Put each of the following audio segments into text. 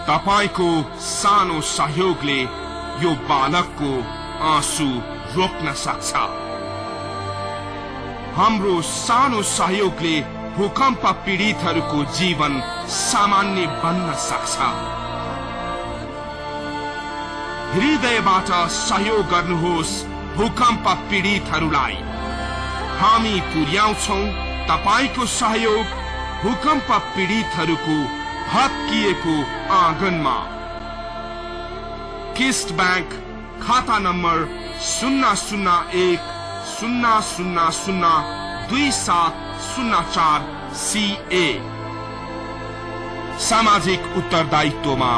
तपाईको सानो सहयोगले यो बालकको आँसु रोक्न सक्छ। हाम्रो सानो सहयोगले भूकम्प पीडितहरूको जीवन सामान्य बन्न सक्छ। हृदयबाट सहयोग गर्नुहोस् भूकम्प पीडितहरूलाई। हामी पुर्याउँछौं तपाईको सहयोग भूकम्प पीडितहरूको भत्किएको आँगनमा। किस्ट बैंक खाता नम्बर 001002704 CA। सामाजिक उत्तरदायित्वमा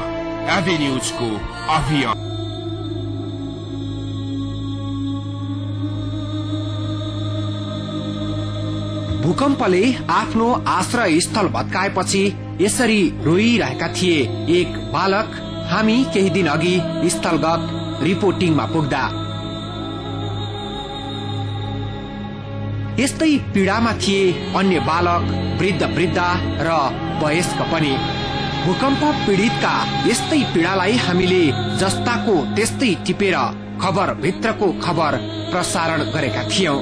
एभिन्यूजको अभियान। भूकम्पले आफ्नो आश्रय स्थल भत्काएपछि यसरी रोइरहेका थिए एक बालक। हामी केही दिन अघि स्थलगत रिपोर्टिङमा पुग्दा यस्तै पीडामा थिए अन्य बालक, वृद्ध वृद्धा र वयस्क पनि। भूकम्प पीडितका यस्तै पीडालाई हामीले जस्ताको त्यस्तै टिपेर खबर भित्रको खबर प्रसारण गरेका थियौं।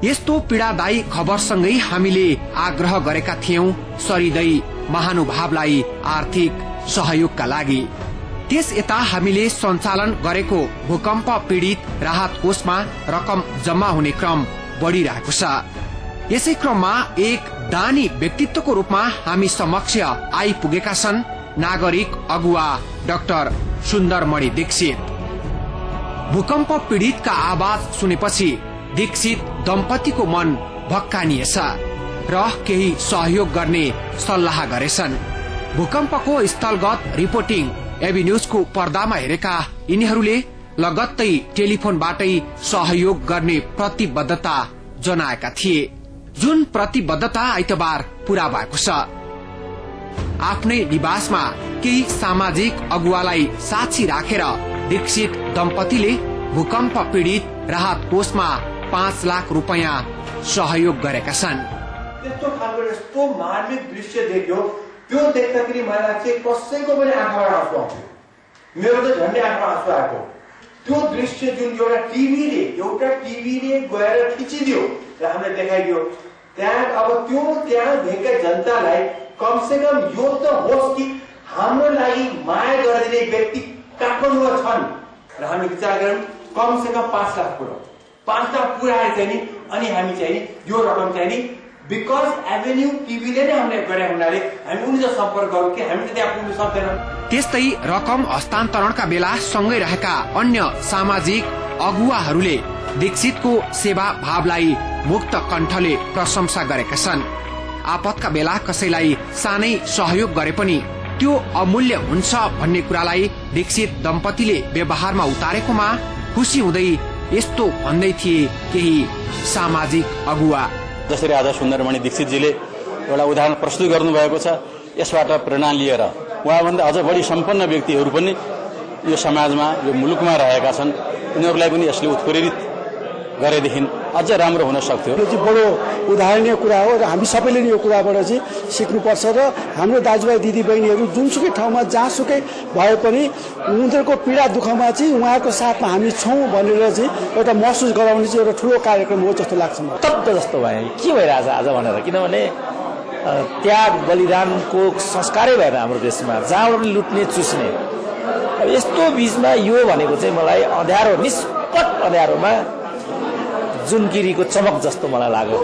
यस्तो पीडादायी खबरसँगै हामीले आग्रह गरेका थियौं सरिदै महानुभावलाई आर्थिक सहयोगका लागि। त्यस यता हामीले सञ्चालन गरेको भूकम्प पीडित राहत कोषमा रकम जम्मा हुने क्रम बढ़िरहेको छ। यसै क्रममा एक दानी व्यक्तित्वको रूपमा हामी समक्ष आइपुगेका छन् नागरिक अगुवा डाक्टर सुन्दरमणि दीक्षित। भूकम्प पीडितका आवाज सुनेपछि दीक्षित दम्पतिको मन भक्कानिएछ र केही सहयोग गर्ने सल्लाह गरेछन्। भूकम्पको स्थलगत रिपोर्टिङ एभिन्यूजको पर्दामा हेरेका यिनीहरूले लगत्तै टेलिफोनबाटै सहयोग गर्ने प्रतिबद्धता जनाएका थिए, जुन प्रतिबद्धता आइतबार पूरा भएको छ। आफ्नै निवासमा केही सामाजिक अगुवालाई साक्षी राखेर दीक्षित दम्पतिले भूकम्प पीडित राहत कोषमा 5 लाख रुपैयाँ सहयोग गरेका छन्। त्यस्तो खालको यस्तो मार्मिक दृश्य देख्यो, त्यो देख्दाखेरि मलाई चाहिँ कसैको पनि आँखाबाट आँसु आउँथ्यो। मेरो त झन्डै आँखामा आँसु आएको। त्यो दृश्य जुन एउटा टिभीले गएर खिचिदियो र हामीलाई देखाइदियो, त्यहाँ अब त्यहाँ भएका जनतालाई कमसेकम यो त होस् कि हाम्रो लागि माया गरिदिने व्यक्ति काठमाडौँमा छन् र हामी विचार गरौँ कमसेकम 5 लाख पुऱ्याउँ। 5 लाख पुऱ्याएर चाहिँ नि अनि हामी चाहिँ नि यो रकम चाहिँ नि बिकज एभेन्यू टिभीले नै हामीले गरे हुनाले हामी उनीसँग सम्पर्क गरौँ कि हामी त त्यहाँ पुग्न सक्दैनौँ। त्यस्तै रकम हस्तान्तरणका बेला सँगै रहेका अन्य सामाजिक अगुवाहरूले दीक्षितको सेवा भावलाई मुक्त कण्ठले प्रशंसा गरेका छन्। आपतका बेला कसैलाई सानै सहयोग गरे पनि त्यो अमूल्य हुन्छ भन्ने कुरालाई दीक्षित दम्पतिले व्यवहारमा उतारेकोमा खुसी हुँदै यस्तो भन्दै थिए केही सामाजिक अगुवा। जसरी आज सुन्दरमणि दीक्षितजीले एउटा उदाहरण प्रस्तुत गर्नुभएको छ, यसबाट प्रेरणा लिएर उहाँभन्दा अझ बढी सम्पन्न व्यक्तिहरू पनि यो समाजमा यो मुलुकमा रहेका छन्। उनीहरूलाई पनि यसले उत्प्रेरित गरेदेखि अझ राम्रो हुन सक्थ्यो। यो चाहिँ बडो उदाहरणीय कुरा हो र हामी सबैले यो कुराबाट चाहिँ सिक्नुपर्छ र हाम्रो दाजुभाइ दिदीबहिनीहरू जुनसुकै ठाउँमा जहाँसुकै भए पनि उनीहरूको पीडा दुःखमा चाहिँ उहाँहरूको साथमा हामी छौँ भनेर चाहिँ एउटा महसुस गराउने चाहिँ एउटा ठुलो कार्यक्रम हो जस्तो लाग्छ मलाई। तत्त्व जस्तो भयो के भइरहेछ आज भनेर, किनभने त्याग बलिदानको संस्कारै भएन हाम्रो देशमा, जहाँबाट पनि लुट्ने चुस्ने। यस्तो बीचमा यो भनेको चाहिँ मलाई अँध्यारो, निष्कट अँध्यारोमा जुनगिरीको चमक जस्तो मलाई लाग्यो।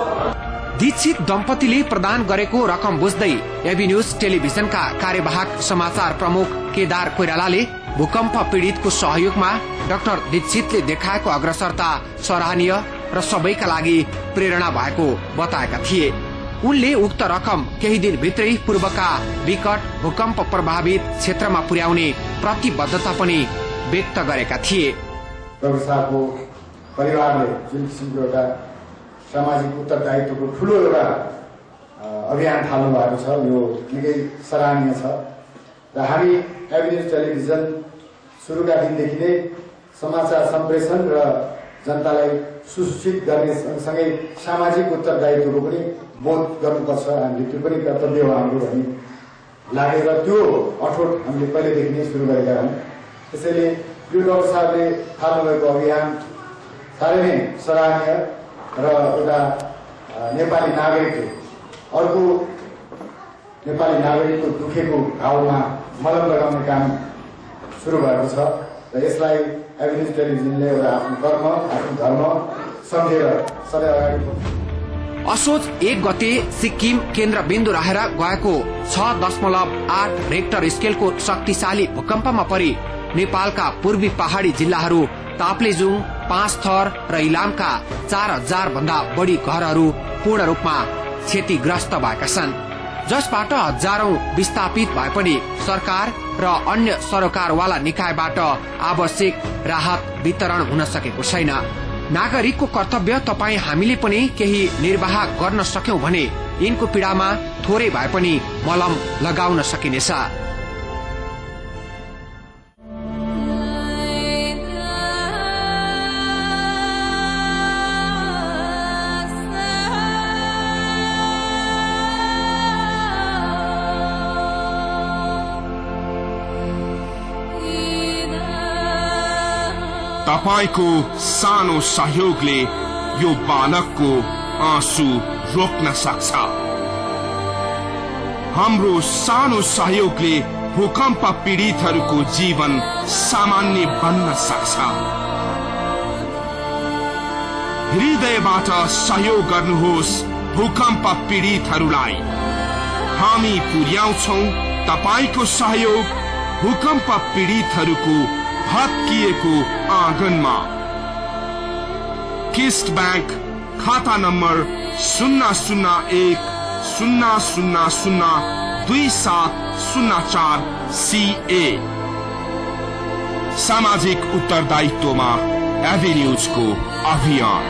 दीक्षित दम्पतिले प्रदान गरेको रकम बुझ्दै एभिन्यूज टेलिभिजनका कार्यवाहक समाचार प्रमुख केदार कोइरालाले भूकम्प पीडितको सहयोगमा डाक्टर दीक्षितले देखाएको अग्रसरता सराहनीय र सबैका लागि प्रेरणा भएको बताएका थिए। उनले उक्त रकम केही दिन भित्रै पूर्वका विकट भूकम्प प्रभावित क्षेत्रमा पुर्याउने प्रतिबद्धता पनि व्यक्त गरेका थिए। परिवारले जुन किसिमको एउटा सामाजिक उत्तरदायित्वको ठुलो एउटा अभियान थाल्नु भएको छ, यो निकै सराहनीय छ र हामी एभिन्यूज टेलिभिजन सुरुका दिनदेखि नै समाचार सम्प्रेषण र जनतालाई सुसूचित गर्ने सँगसँगै सामाजिक उत्तरदायित्वको पनि बोध गर्नुपर्छ, हामीले त्यो पनि कर्तव्य हो हाम्रो भन्ने लागेर त्यो अठोट हामीले पहिलेदेखि नै सुरु गरेका हौँ। त्यसैले यो डाक्टर साहबले थाल्नुभएको अभियान साह्रै नै सराहनीय र एउटा नेपाली नागरिकले अर्को नेपाली नागरिकको दुखेको घाउमा मलम लगाउने काम सुरु भएको छ र यसलाई एभिन्यूज टेलिभिजनले एउटा आफ्नो कर्म, आफ्नो धर्म सम्झेर सधैँ अगाडि बढ्छ। असोज 1 गते सिक्किम केन्द्रबिन्दु रहेर गएको 6.8 रेक्टर स्केलको शक्तिशाली भूकम्पमा परि नेपालका पूर्वी पहाड़ी जिल्लाहरू ताप्लेजुङ, पाँचथर र इलामका 4000 भन्दा बढी घरहरू पूर्ण रूपमा क्षतिग्रस्त भएका छन्, जसबाट हजारौं विस्थापित भए पनि सरकार र अन्य सरकारवाला निकायबाट आवश्यक राहत वितरण हुन सकेको छैन। नागरिकको कर्तव्य तपाईँ हामीले पनि केही निर्वाह गर्न सक्यौं भने यिनको पीड़ामा थोरै भए पनि मलम लगाउन सकिनेछ। तपाईको सानो सहयोगले यो बालकको आँसु रोक्न सक्छ। हाम्रो सानो सहयोगले भूकम्प पीडितहरूको जीवन सामान्य बन्न सक्छ। हृदयबाट सहयोग गर्नुहोस् भूकम्प पीडितहरूलाई। हामी पुर्याउँछौं तपाईको सहयोग भूकम्प पीडितहरूको भत्किएको आँगनमा। किस्ट बैंक खाता नम्बर 001002704 CA। सामाजिक उत्तरदायित्वमा एभिन्यूजको अभियान।